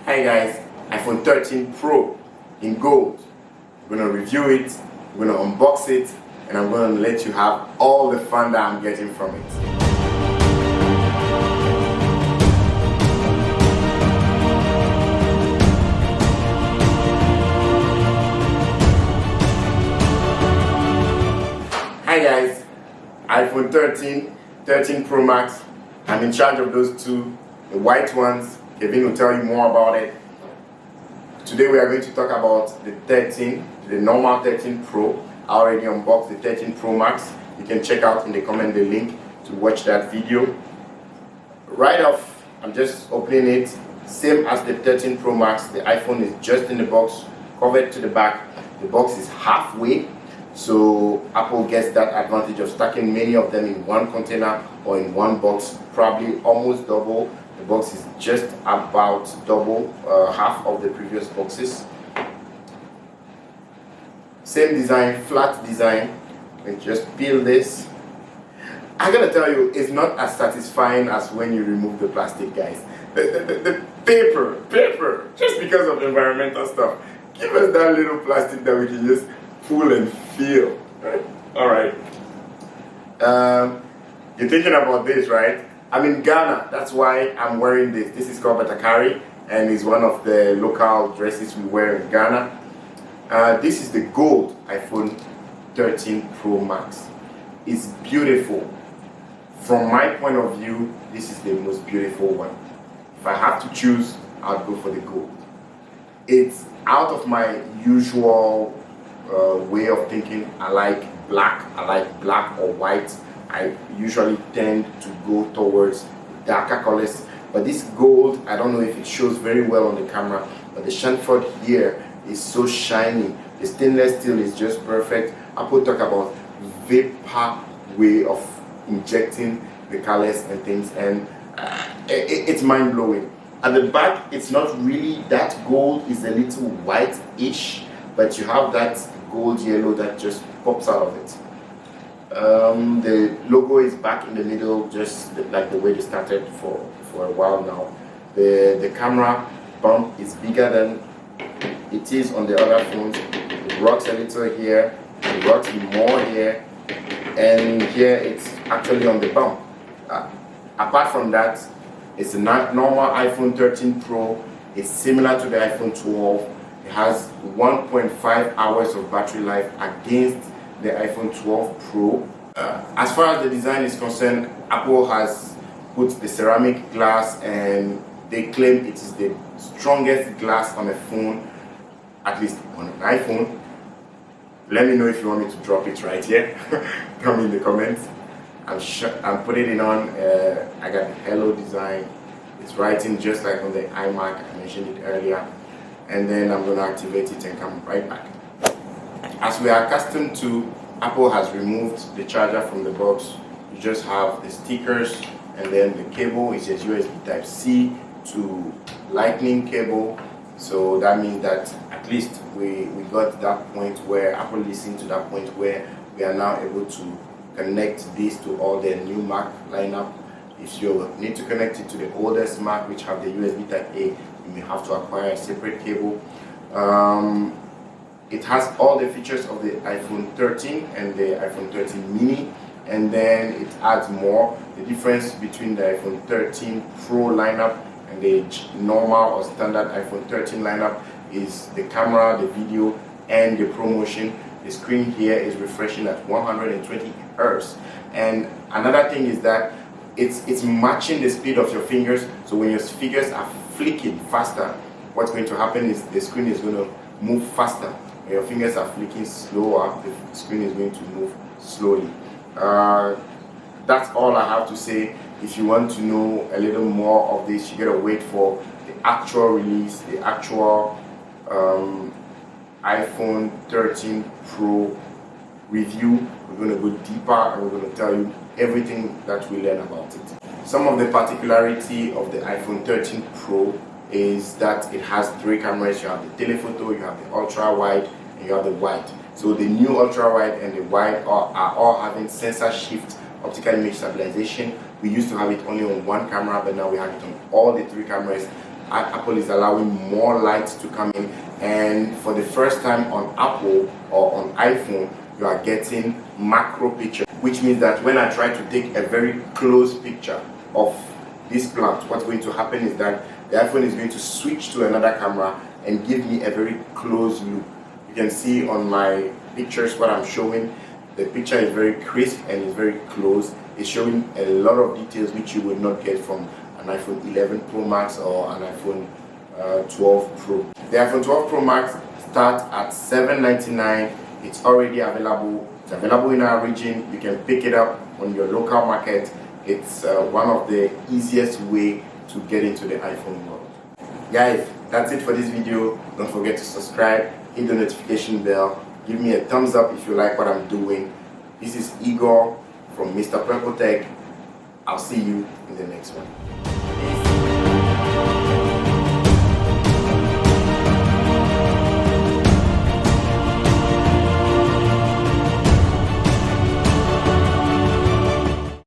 Hi guys, iPhone 13 Pro in gold. I'm going to review it, I'm going to unbox it, and I'm going to let you have all the fun that I'm getting from it. Hi guys, iPhone 13 Pro Max. I'm in charge of those two, the white ones. Kevin will tell you more about it. Today we are going to talk about the normal 13 Pro. I already unboxed the 13 Pro Max. You can check out in the comment the link to watch that video. Right off, I'm just opening it. Same as the 13 Pro Max, the iPhone is just in the box, covered to the back. The box is halfway, so Apple gets that advantage of stacking many of them in one container or in one box, probably almost double. The box is just about double, half of the previous boxes. Same design, flat design. And just peel this. I gotta tell you, it's not as satisfying as when you remove the plastic, guys. The paper, just because of environmental stuff. Give us that little plastic that we can just pull and feel. Right? All right. You're thinking about this, right? I'm in Ghana, that's why I'm wearing this. This is called Batakari, and it's one of the local dresses we wear in Ghana. This is the gold iPhone 13 Pro Max. It's beautiful. From my point of view, this is the most beautiful one. If I have to choose, I'd go for the gold. It's out of my usual way of thinking. I like black or white. I usually tend to go towards darker colors, but this gold, I don't know if it shows very well on the camera, but the chamfered here is so shiny. The stainless steel is just perfect. Apple talk about vapor way of injecting the colors and things, and it's mind-blowing. At the back, it's not really that gold, it's a little white-ish, but you have that gold yellow that just pops out of it. The logo is back in the middle, just like the way they started for a while now. The camera bump is bigger than it is on the other phones. It rocks a little here, it rocks more here, and here it's actually on the bump. Apart from that, it's a normal iPhone 13 Pro. It's similar to the iPhone 12. It has 1.5 hours of battery life against the iPhone 12 Pro. As far as the design is concerned, Apple has put the ceramic glass, and they claim it is the strongest glass on a phone, at least on an iPhone. Let me know if you want me to drop it right here. Tell me in the comments. I'm putting it on. I got the Hello design. It's writing just like on the iMac. I mentioned it earlier. And then I'm going to activate it and come right back. As we are accustomed to, Apple has removed the charger from the box. You just have the stickers, and then the cable is just USB Type-C to Lightning cable. So that means that at least we got that point where Apple listened to that point where we are now able to connect this to all the new Mac lineup. If you need to connect it to the oldest Mac, which have the USB Type-A, you may have to acquire a separate cable. It has all the features of the iPhone 13 and the iPhone 13 mini, and then it adds more. The difference between the iPhone 13 Pro lineup and the normal or standard iPhone 13 lineup is the camera, the video, and the ProMotion. The screen here is refreshing at 120 Hz. And another thing is that it's matching the speed of your fingers. So when your fingers are flicking faster, what's going to happen is the screen is going to move faster. When your fingers are flicking slower, the screen is going to move slowly. That's all I have to say. If you want to know a little more of this, you gotta wait for the actual release, the actual iPhone 13 Pro review. We're going to go deeper, and we're going to tell you everything that we learn about it. Some of the particularity of the iPhone 13 Pro is that it has 3 cameras. You have the telephoto, you have the ultra wide, and you have the wide. So the new ultra wide and the wide are all having sensor shift optical image stabilization. We used to have it only on one camera, but now we have it on all the 3 cameras. Apple is allowing more light to come in, and for the first time on Apple or on iPhone, you are getting macro picture, which means that when I try to take a very close picture of this plant, what's going to happen is that the iPhone is going to switch to another camera and give me a very close look. You can see on my pictures what I'm showing. The picture is very crisp and is very close. It's showing a lot of details which you will not get from an iPhone 11 Pro Max or an iPhone 12 Pro. The iPhone 12 Pro Max starts at $799. It's already available. It's available in our region. You can pick it up on your local market. It's one of the easiest way to get into the iPhone world. Guys, that's it for this video. Don't forget to subscribe, hit the notification bell, give me a thumbs up if you like what I'm doing. This is Igor from MrPurpleTech. I'll see you in the next one.